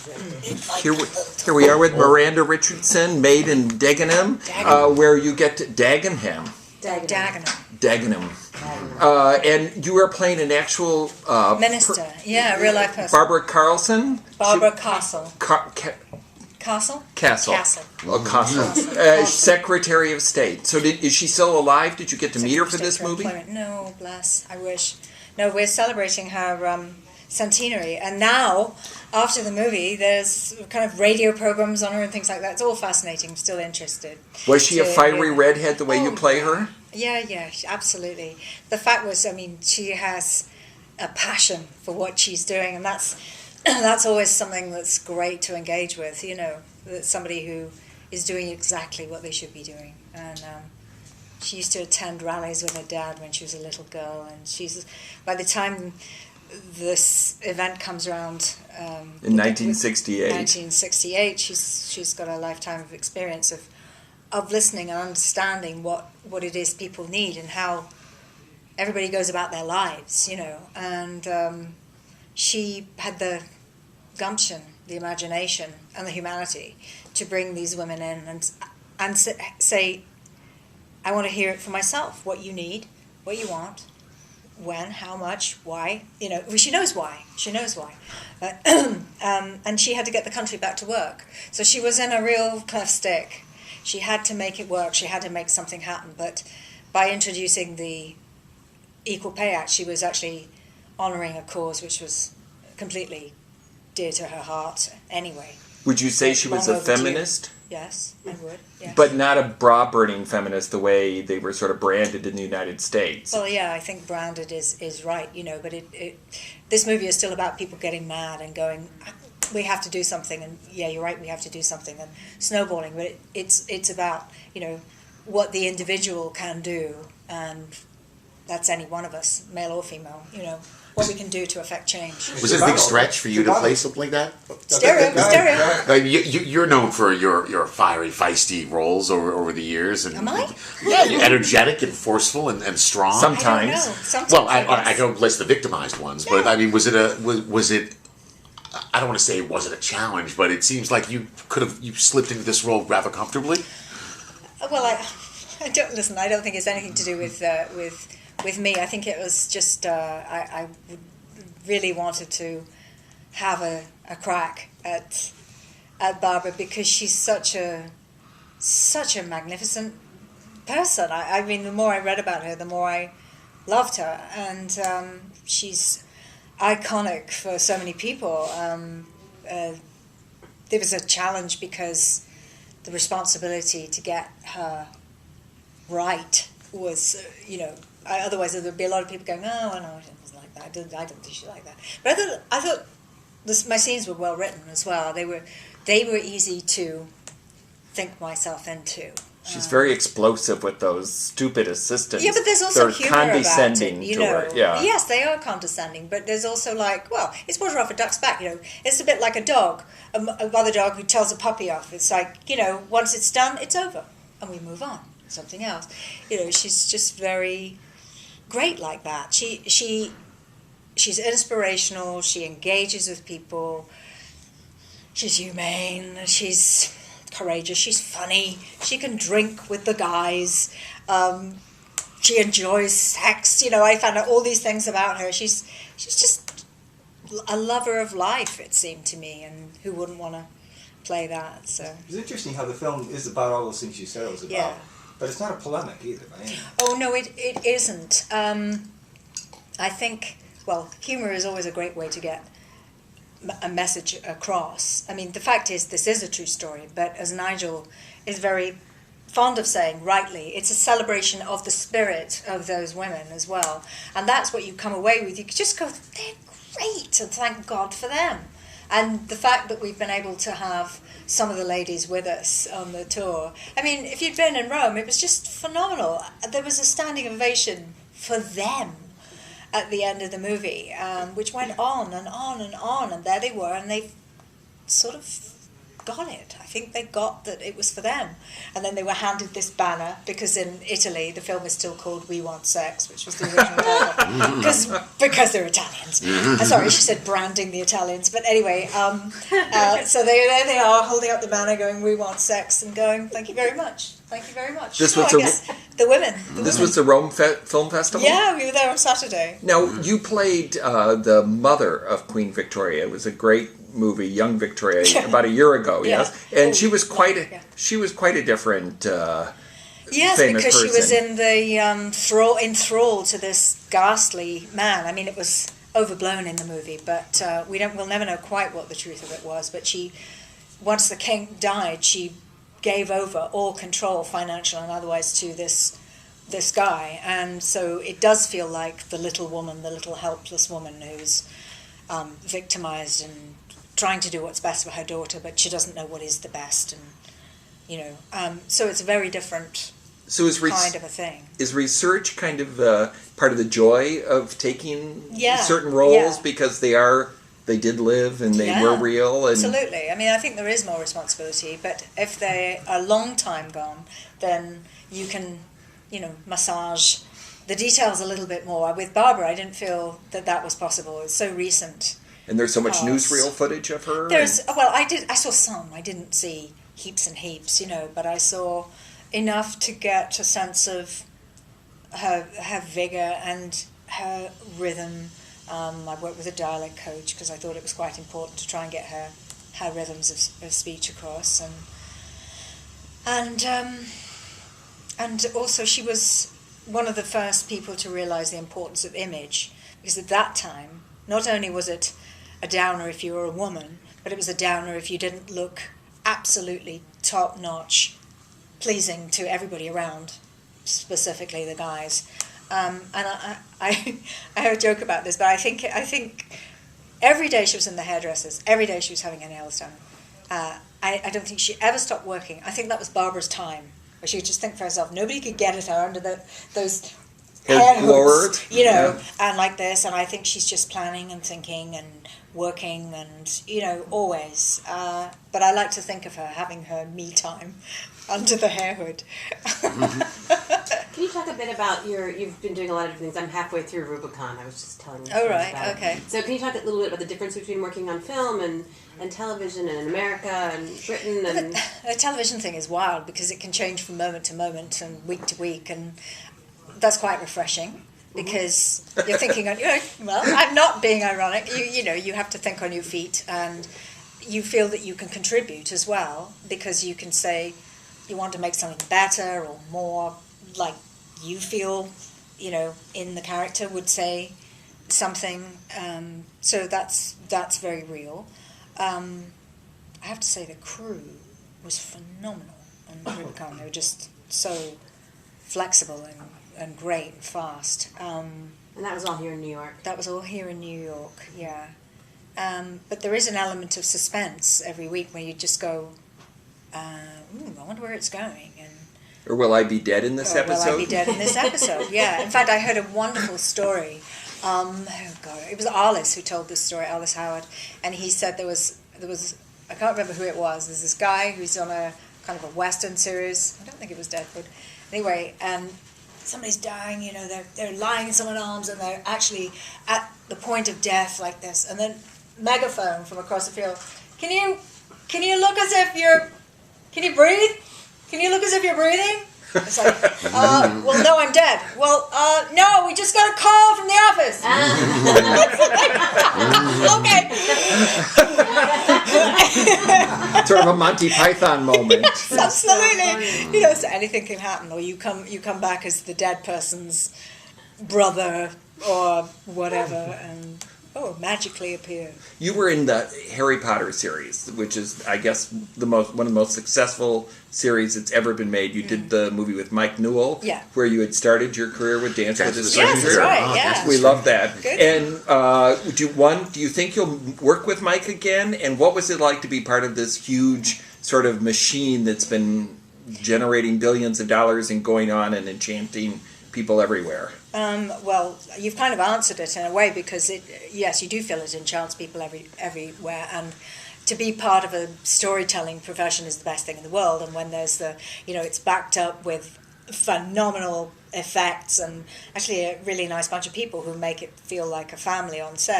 Here we are with Miranda Richardson, made in Dagenham, where you get to Dagenham. Dagenham. And you are playing an actual minister, real life person. Barbara Carlson. Castle. Castle. Oh, Castle. Secretary of State. So is she still alive? Did you get to meet her for this movie? No, bless. I wish. No, we're celebrating her centenary, and now after the movie, there's kind of radio programs on her and things like that. It's all fascinating. I'm still interested. Was she a fiery redhead the way you play her? Yeah, absolutely. The fact was, I mean, she has a passion for what she's doing, and that's always something that's great to engage with. You know, that somebody who is doing exactly what they should be doing. And she used to attend rallies with her dad when she was a little girl, and by the time this event comes around in 1968. 1968, she's got a lifetime of experience of listening and understanding what it is people need and how everybody goes about their lives, you know. And she had the gumption, the imagination, and the humanity to bring these women in and say, I want to hear it for myself, what you need, what you want, when, how much, why. You know, she knows why. And she had to get the country back to work. So she was in a real cleft stick. She had to make it work. She had to make something happen. But by introducing the Equal Pay Act, she was actually honouring a cause which was completely dear to her heart anyway. Would you say she was a feminist? Yes, I would. Yes. But not a bra-burning feminist the way they were sort of branded in the United States. Well, yeah, I think branded is right, you know, but this movie is still about people getting mad and going, we have to do something, and yeah, you're right, we have to do something, and snowballing, but it's about, you know, what the individual can do, and that's any one of us, male or female, you know, what we can do to affect change. Was it a big stretch for you to play something like that? Stereo. You're known for your fiery, feisty roles over the years. And, am I? Yeah, you're energetic and forceful and strong. Sometimes. I don't know. Sometimes well, I don't list the victimized ones, but I mean, was it? I don't want to say was it a challenge, but it seems like you slipped into this role rather comfortably. Well, I don't listen. I don't think it's anything to do with me. I think it was just I really wanted to have a crack at Barbara because she's such a magnificent person. I mean, the more I read about her, the more I loved her, and she's iconic for so many people. There was a challenge because the responsibility to get her right was, you know. Otherwise, there'd be a lot of people going, "Oh, no, it wasn't like that. I don't think she like that." But I thought my scenes were well written as well. They were easy to think myself into. She's very explosive with those stupid assistants. Yeah, but there's also humor condescending about it, you to know. her. Yeah. Yes, they are condescending, but there's also like, well, it's water off a duck's back, you know. It's a bit like a dog, a mother dog who tells a puppy off. It's like, you know, once it's done, it's over, and we move on, something else. You know, she's just very great like that. She's inspirational. She engages with people. She's humane. She's courageous. She's funny. She can drink with the guys. She enjoys sex. You know, I found out all these things about her. She's just a lover of life, it seemed to me, and who wouldn't want to play that? So it's interesting how the film is about all those things you said it was about. Yeah. But it's not a polemic either, right? Oh, no, it isn't. I think, well, humour is always a great way to get a message across. I mean, the fact is, this is a true story, but as Nigel is very fond of saying, rightly, it's a celebration of the spirit of those women as well. And that's what you come away with. You could just go, they're great, and thank God for them. And the fact that we've been able to have some of the ladies with us on the tour. I mean, if you'd been in Rome, it was just phenomenal. There was a standing ovation for them at the end of the movie, which went on and on and on. And there they were, and they sort of got it. I think they got that it was for them. And then they were handed this banner, because in Italy the film is still called We Want Sex, which was the original title, because they're Italians. Sorry, she said branding the Italians. But anyway, so there they are holding up the banner going, We Want Sex, and going, thank you very much. Thank you very much. This was I guess the women. This was the Rome Film Festival? Yeah, we were there on Saturday. Now, you played the mother of Queen Victoria. It was a great movie, Young Victoria, about a year ago, yes? And she was quite a different yes, famous because person. she was in the enthralled to this ghastly man. I mean, it was overblown in the movie, but we'll never know quite what the truth of it was. But once the king died, she gave over all control, financial and otherwise, to this guy, and so it does feel like the little woman, the little helpless woman who's victimized and trying to do what's best for her daughter, but she doesn't know what is the best, and so it's a very different kind of a thing. Is research kind of part of the joy of taking certain roles because they did live and they were real? And absolutely. I mean, I think there is more responsibility, but if they are a long time gone, then you can, massage the details a little bit more. With Barbara, I didn't feel that was possible. It's so recent. And there's so much newsreel footage of her? I saw some. I didn't see heaps and heaps, but I saw enough to get a sense of her vigor and her rhythm. I worked with a dialect coach because I thought it was quite important to try and get her rhythms of speech across, and also she was one of the first people to realise the importance of image, because at that time not only was it a downer if you were a woman, but it was a downer if you didn't look absolutely top-notch, pleasing to everybody around, specifically the guys. And I have a joke about this, but I think every day she was in the hairdressers, every day she was having her nails done. I don't think she ever stopped working. I think that was Barbara's time, where she would just think for herself, nobody could get at her under those hair hooks, and like this. And I think she's just planning and thinking and working and, always. But I like to think of her having her me time under the hair hood. Can you talk a bit about you've been doing a lot of things. I'm halfway through Rubicon. I was just telling you. Oh, right. About Okay. It. So can you talk a little bit about the difference between working on film and television and in America and Britain? And the television thing is wild because it can change from moment to moment and week to week, and that's quite refreshing because you're thinking on, well, I'm not being ironic. You have to think on your feet, and you feel that you can contribute as well because you can say you want to make something better or more like you feel, in the character would say something. So that's very real. I have to say the crew was phenomenal on Rubicon. They were just so flexible and great and fast. And that was all here in New York? That was all here in New York, yeah. But there is an element of suspense every week where you just go, I wonder where it's going. Or will I be dead in this episode? Will I be dead in this episode? Yeah. In fact, I heard a wonderful story. It was Alice who told this story, Alice Howard, and he said there was I can't remember who it was. There's this guy who's on a kind of a Western series. I don't think it was Deadwood. Anyway, and somebody's dying. They're lying in someone's arms, and they're actually at the point of death like this, and then megaphone from across the field. Can you look as if you're? Can you breathe? Can you look as if you're breathing? It's like, well, no, I'm dead. Well, no, we just got a call from the office. Okay. Sort of a Monty Python moment. Yes, absolutely. So anything can happen, or you come back as the dead person's brother or whatever, and magically appear. You were in the Harry Potter series, which is, I guess, one of the most successful series that's ever been made. You did the movie with Mike Newell, where you had started your career with Dance with a Stranger. Yes, that's right. Yeah. We love that. Good. And do you think you'll work with Mike again? And what was it like to be part of this huge sort of machine that's been generating billions of dollars and going on and enchanting people everywhere? Well, you've kind of answered it in a way because yes, you do feel it enchants people everywhere, and to be part of a storytelling profession is the best thing in the world, and when there's it's backed up with phenomenal effects and actually a really nice bunch of people who make it feel like a family on set.